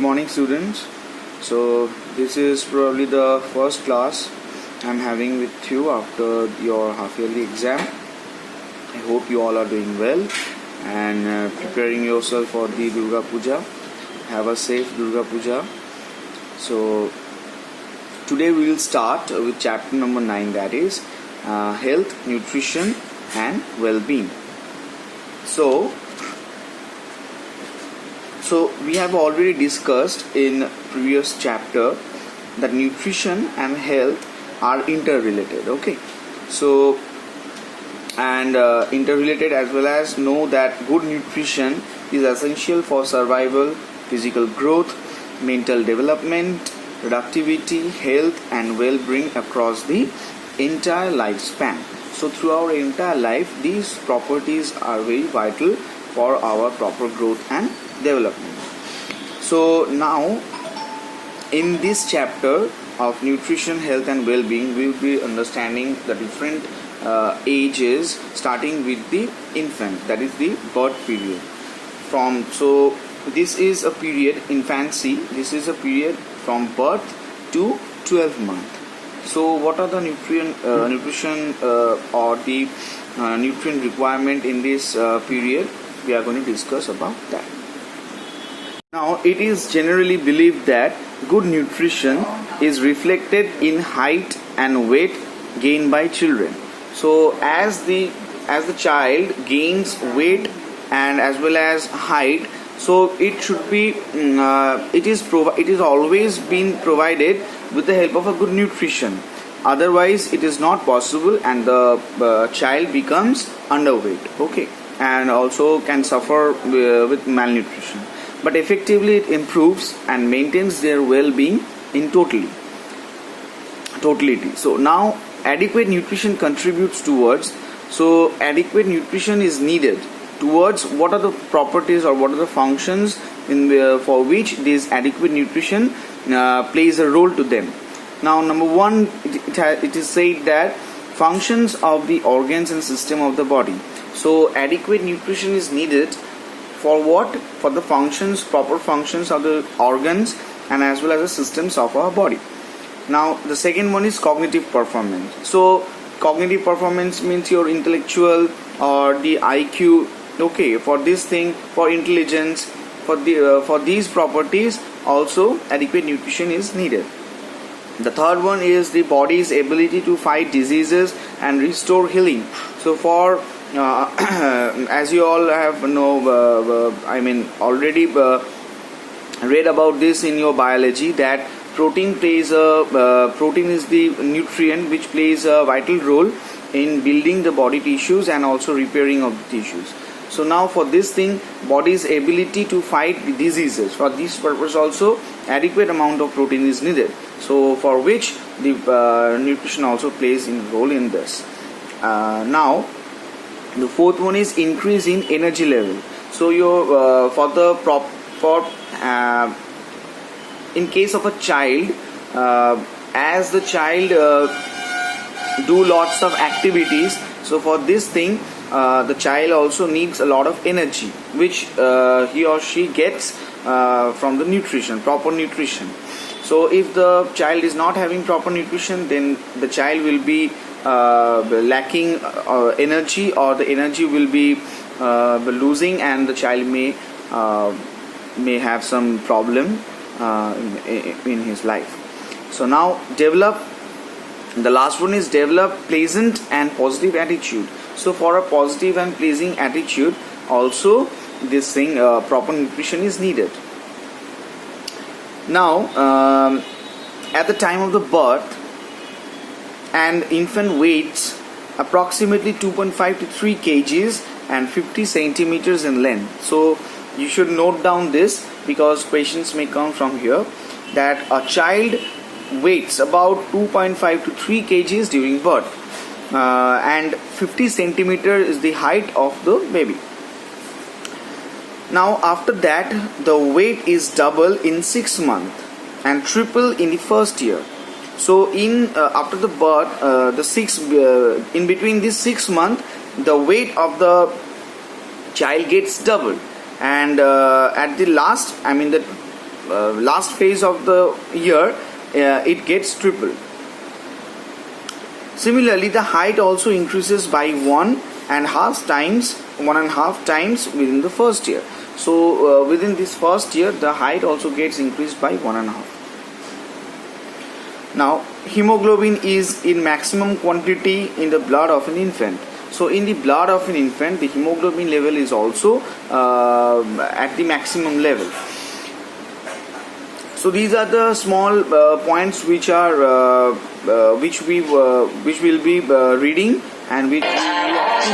morning, students. So this is probably the first class I'm having with you after your half yearly exam. I hope you all are doing well and preparing yourself for the Durga Puja. Have a safe Durga Puja. So today we will start with chapter number 9, that is health, nutrition and well-being. So we have already discussed in previous chapter that nutrition and health are interrelated. Okay, so and interrelated, as well as know that good nutrition is essential for survival, physical growth, mental development, productivity, health and well-being across the entire lifespan. So through our entire life, these properties are very vital for our proper growth and development. So now in this chapter of nutrition, health and well-being, we will be understanding the different ages, starting with the infant, that is the birth period. So this is a period, infancy, this is a period from birth to 12 months. So what are the nutrition or the nutrient requirement in this period? We are going to discuss about that. Now, it is generally believed that good nutrition is reflected in height and weight gained by children. So as the child gains weight and as well as height, so it should be it is always been provided with the help of a good nutrition. Otherwise it is not possible and the child becomes underweight, okay, and also can suffer with malnutrition. But effectively it improves and maintains their well-being in totality. So now adequate nutrition contributes towards, so adequate nutrition is needed towards what are the properties or what are the functions for which this adequate nutrition plays a role to them. Now number one, it is said that functions of the organs and system of the body. So adequate nutrition is needed for what? For the functions, proper functions of the organs and as well as the systems of our body. Now the second one is cognitive performance. So cognitive performance means your intellectual or the IQ. Okay, for this thing, for intelligence, for these properties also adequate nutrition is needed. The third one is the body's ability to fight diseases and restore healing. So for as you all have already read about this in your biology, that protein is the nutrient which plays a vital role in building the body tissues and also repairing of the tissues. So now for this thing, body's ability to fight the diseases, for this purpose also adequate amount of protein is needed. So for which the nutrition also plays a role in this. Now the fourth one is increase in energy level. So your in case of a child, as the child do lots of activities, so for this thing the child also needs a lot of energy, which he or she gets from the nutrition, proper nutrition. So if the child is not having proper nutrition, then the child will be lacking energy, or the energy will be losing, and the child may have some problem in his life. So now the last one is develop pleasant and positive attitude. So for a positive and pleasing attitude also this thing, proper nutrition is needed. Now at the time of the birth, an infant weighs approximately 2.5 to 3 kgs and 50 centimeters in length. So you should note down this, because questions may come from here, that a child weighs about 2.5 to 3 kgs during birth and 50 centimeters is the height of the baby. Now after that, the weight is double in 6 months and triple in the first year. So after the birth, in between this 6 months, the weight of the child gets doubled, and at the last, last phase of the year, it gets tripled. Similarly, the height also increases by 1.5 times within the first year. So within this first year, the height also gets increased by 1.5. Now, hemoglobin is in maximum quantity in the blood of an infant. So in the blood of an infant, the hemoglobin level is also at the maximum level. So these are the small points which are which will be reading and which we have to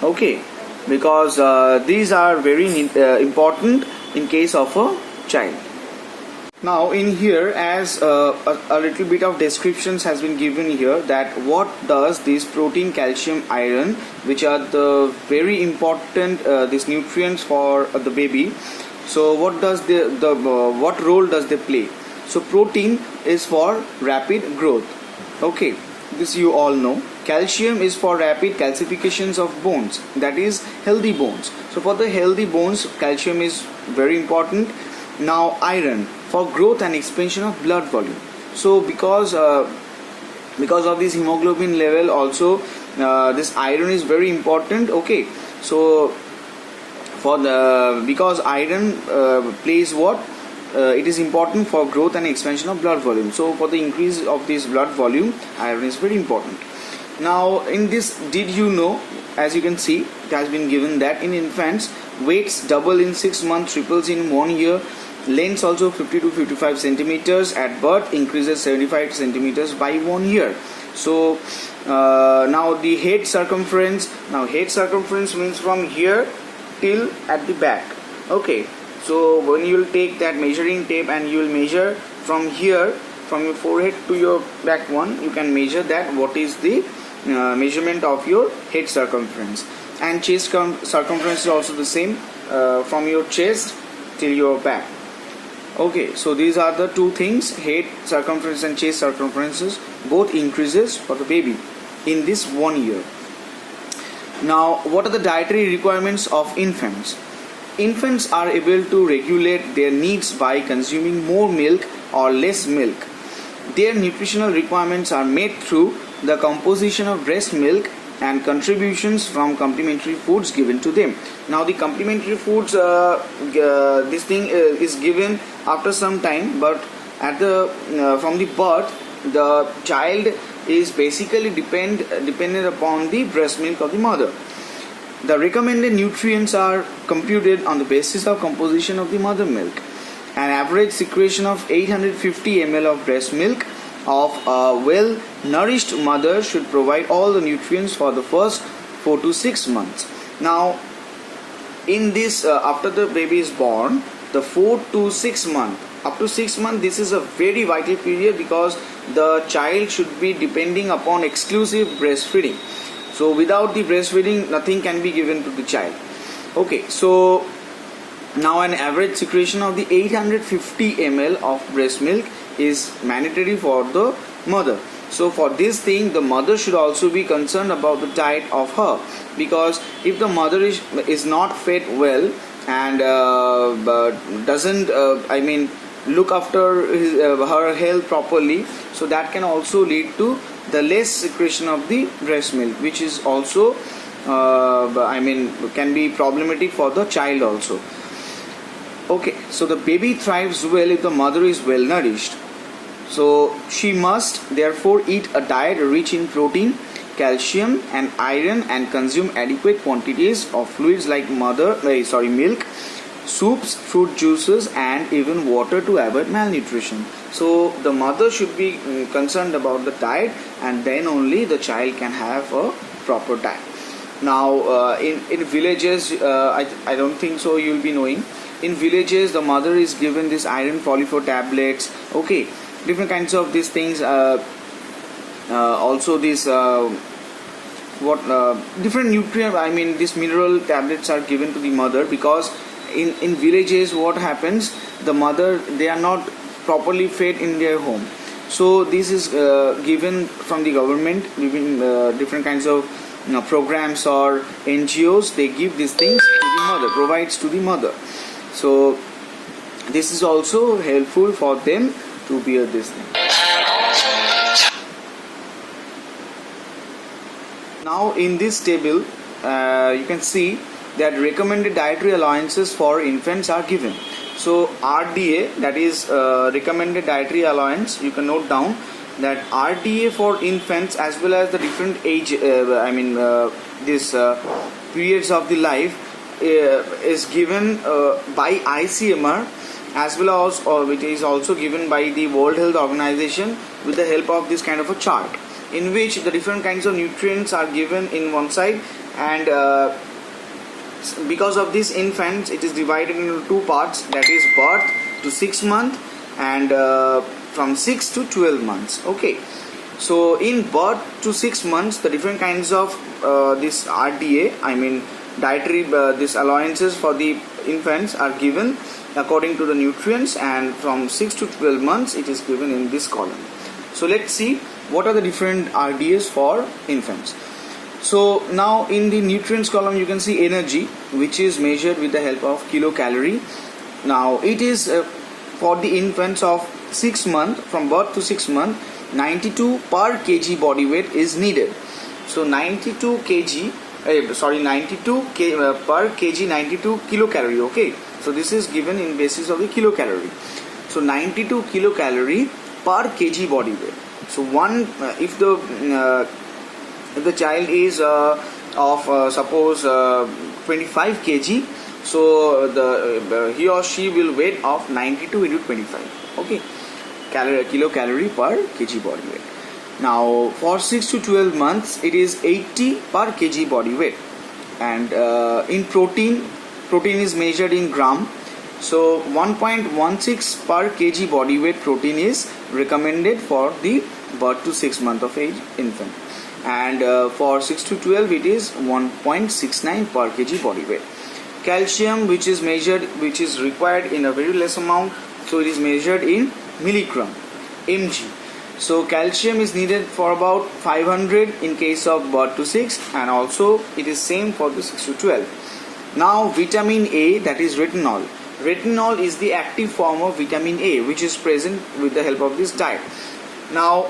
know. Okay, because these are very important in case of a child. Now in here, as a little bit of descriptions has been given here, that what does this protein, calcium, iron, which are the very important these nutrients for the baby. So what does what role does they play? So protein is for rapid growth. Okay, this you all know. Calcium is for rapid calcifications of bones, that is healthy bones. So for the healthy bones, calcium is very important. Now iron for growth and expansion of blood volume. So because of this hemoglobin level also, this iron is very important. Okay, so for the because iron plays what it is important for growth and expansion of blood volume. So for the increase of this blood volume, iron is very important. Now in this, did you know, as you can see, it has been given that in infants, weights double in 6 months, triples in 1 year, lengths also 50 to 55 centimeters at birth, increases 75 centimeters by 1 year. So now the head circumference, means from here till at the back. Okay, so when you will take that measuring tape and you will measure from here, from your forehead to your back one, you can measure that what is the measurement of your head circumference. And chest circumference is also the same, from your chest till your back. Okay, so these are the two things, head circumference and chest circumferences, both increases for the baby in this 1 year. Now, what are the dietary requirements of infants? Infants are able to regulate their needs by consuming more milk or less milk. Their nutritional requirements are met through the composition of breast milk and contributions from complementary foods given to them. Now the complementary foods, this thing is given after some time, but at the from the birth, the child is basically dependent upon the breast milk of the mother. The recommended nutrients are computed on the basis of composition of the mother milk. An average secretion of 850 ml of breast milk of a well-nourished mother should provide all the nutrients for the first 4 to 6 months. Now, in this, after the baby is born, the 4 to 6 months, up to 6 months, this is a very vital period because the child should be depending upon exclusive breastfeeding. So, without the breastfeeding, nothing can be given to the child. Okay, so now an average secretion of the 850 ml of breast milk is mandatory for the mother. So for this thing, the mother should also be concerned about the diet of her, because if the mother is not fed well and doesn't look after her health properly, so that can also lead to the less secretion of the breast milk, which is also can be problematic for the child also. Okay, so the baby thrives well if the mother is well nourished. So she must therefore eat a diet rich in protein, calcium and iron, and consume adequate quantities of fluids like milk, soups, fruit juices and even water to avoid malnutrition. So the mother should be concerned about the diet, and then only the child can have a proper diet. Now in villages, I don't think so you'll be knowing, in villages the mother is given this iron follifor tablets, okay, different kinds of these things, also these different nutrient, these mineral tablets are given to the mother, because in villages what happens, the mother, they are not properly fed in their home. So this is given from the government, giving different kinds of programs or NGOs, they give these things to the mother, provides to the mother. So this is also helpful for them to bear this thing. Now in this table you can see that recommended dietary allowances for infants are given. So RDA, that is recommended dietary allowance, you can note down that RDA for infants as well as the different age this periods of the life is given by ICMR as well as it is also given by the World Health Organization with the help of this kind of a chart in which the different kinds of nutrients are given in one side, and because of these infants it is divided into two parts, that is birth to 6 months and from 6 to 12 months. Okay, so in birth to 6 months the different kinds of this RDA, dietary this allowances for the infants are given according to the nutrients, and from 6 to 12 months it is given in this column. So let's see what are the different RDAs for infants. So now in the nutrients column you can see energy, which is measured with the help of kilocalorie. Now it is for the infants of 6 months, from birth to 6 months, 92 per kg body weight is needed. So 92 kg per kg, 92 kilocalorie. Okay, so this is given in basis of the kilocalorie. So 92 kilocalorie per kg body weight. So if the child is of suppose 25 kg, so he or she will weight of 92 into 25. Okay, kilocalorie per kg body weight. Now for 6 to 12 months it is 80 per kg body weight, and in protein is measured in gram. So 1.16 per kg body weight protein is recommended for the birth to 6 month of age infant, and for 6 to 12 it is 1.69 per kg body weight. Calcium, which is required in a very less amount, so it is measured in milligram mg. So calcium is needed for about 500 in case of birth to 6, and also it is same for the 6 to 12. Now vitamin A, that is retinol. Retinol is the active form of vitamin A which is present with the help of this diet. Now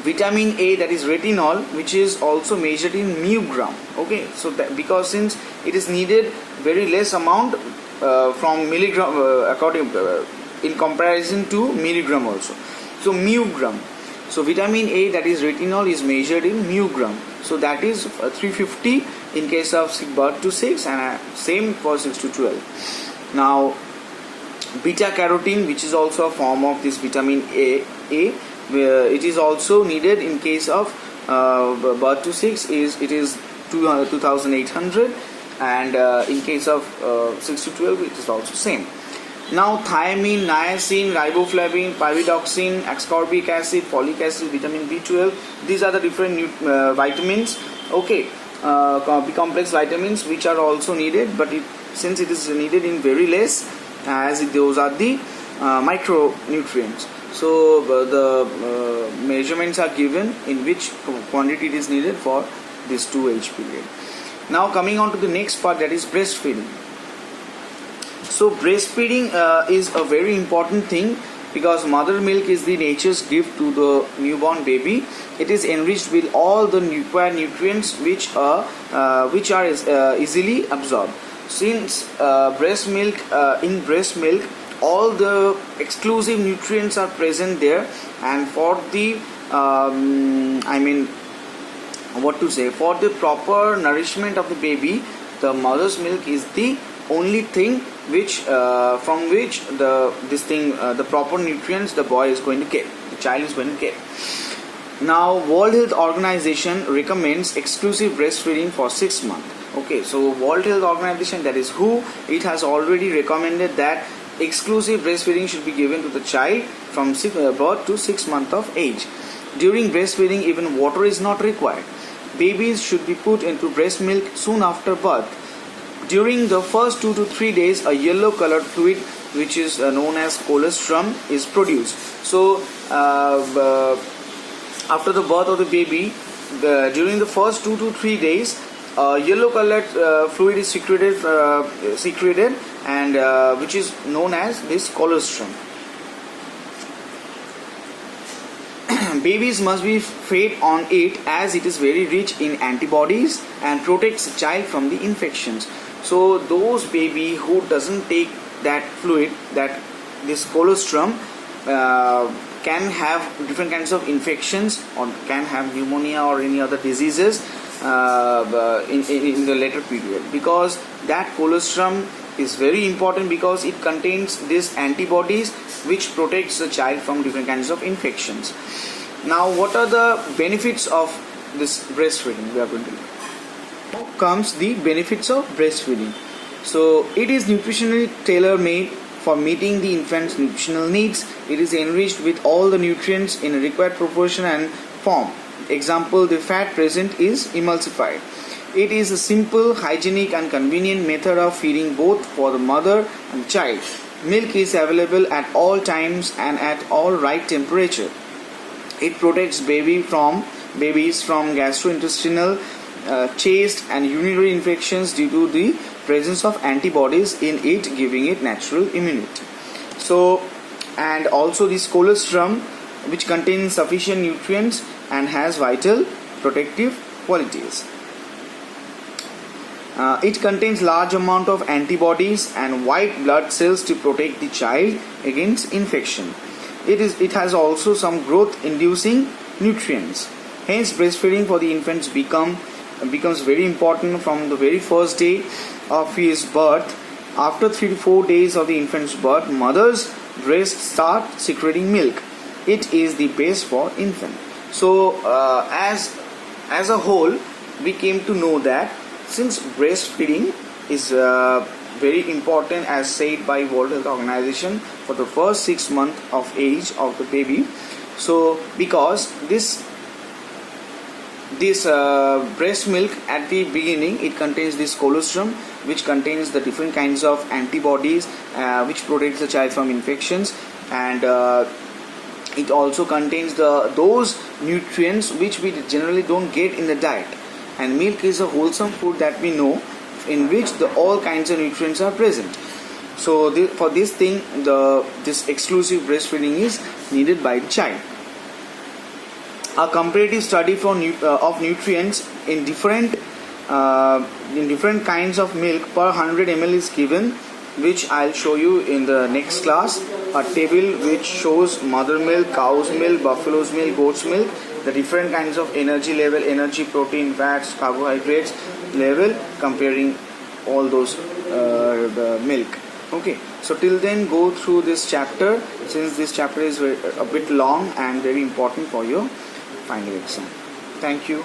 vitamin A, that is retinol, which is also measured in μg. Okay, so that because since it is needed very less amount from milligram in comparison to milligram also. So μg. So vitamin A, that is retinol, is measured in μg. So that is 350 in case of birth to 6, and same for 6 to 12. Now beta carotene, which is also a form of this vitamin A, it is also needed in case of birth to 6 it is 2800, and in case of 6 to 12 it is also same. Now thiamine, niacin, riboflavin, pyridoxine, ascorbic acid, folic acid, vitamin B12, these are the different vitamins. Okay, complex vitamins which are also needed, but since it is needed in very less, as those are the micronutrients. So the measurements are given in which quantity it is needed for this 2 age period. Now coming on to the next part, that is breastfeeding. So breastfeeding is a very important thing, because mother milk is the nature's gift to the newborn baby. It is enriched with all the required nutrients which are easily absorbed. Since breast milk, all the exclusive nutrients are present there, and for the for the proper nourishment of the baby, the mother's milk is the only thing which from which the proper nutrients the boy is going to get, the child is going to get. Now World Health Organization recommends exclusive breastfeeding for 6 months. Okay, so World Health Organization, that is WHO, it has already recommended that exclusive breastfeeding should be given to the child from birth to 6 months of age. During breastfeeding, even water is not required. Babies should be put into breast milk soon after birth. During the first 2 to 3 days, a yellow colored fluid, which is known as colostrum, is produced. So after the birth of the baby, during the first 2 to 3 days, yellow colored fluid is secreted, and which is known as this colostrum. Babies must be fed on it as it is very rich in antibodies and protects the child from the infections. So those baby who doesn't take that fluid, that this colostrum, can have different kinds of infections or can have pneumonia or any other diseases in the later period, because that colostrum is very important because it contains these antibodies which protects the child from different kinds of infections. Now, what are the benefits of this breastfeeding? We are going to look. Now comes the benefits of breastfeeding. So it is nutritionally tailor-made for meeting the infant's nutritional needs. It is enriched with all the nutrients in a required proportion and form. Example, the fat present is emulsified. It is a simple, hygienic and convenient method of feeding both for the mother and child. Milk is available at all times and at all right temperature. It protects babies from gastrointestinal, chest and urinary infections due to the presence of antibodies in it, giving it natural immunity. So, and also this colostrum, which contains sufficient nutrients and has vital protective qualities. It contains large amount of antibodies and white blood cells to protect the child against infection. It has also some growth inducing nutrients. Hence, breastfeeding for the infants becomes very important from the very first day of his birth. After 3 to 4 days of the infant's birth, mother's breasts start secreting milk. It is the base for infant. So as a whole, we came to know that since breastfeeding is very important, as said by World Health Organization, for the first 6 months of age of the baby. So because this breast milk at the beginning, it contains this colostrum, which contains the different kinds of antibodies which protects the child from infections, and it also contains those nutrients which we generally don't get in the diet. And milk is a wholesome food that we know, in which all kinds of nutrients are present. So for this thing, this exclusive breastfeeding is needed by the child. A comparative study of nutrients in different kinds of milk per 100 ml is given, which I'll show you in the next class. A table which shows mother milk, cow's milk, buffalo's milk, goat's milk, the different kinds of energy level, energy, protein, fats, carbohydrates level, comparing all those the milk. Okay, so till then go through this chapter, since this chapter is a bit long and very important for your final exam. Thank you.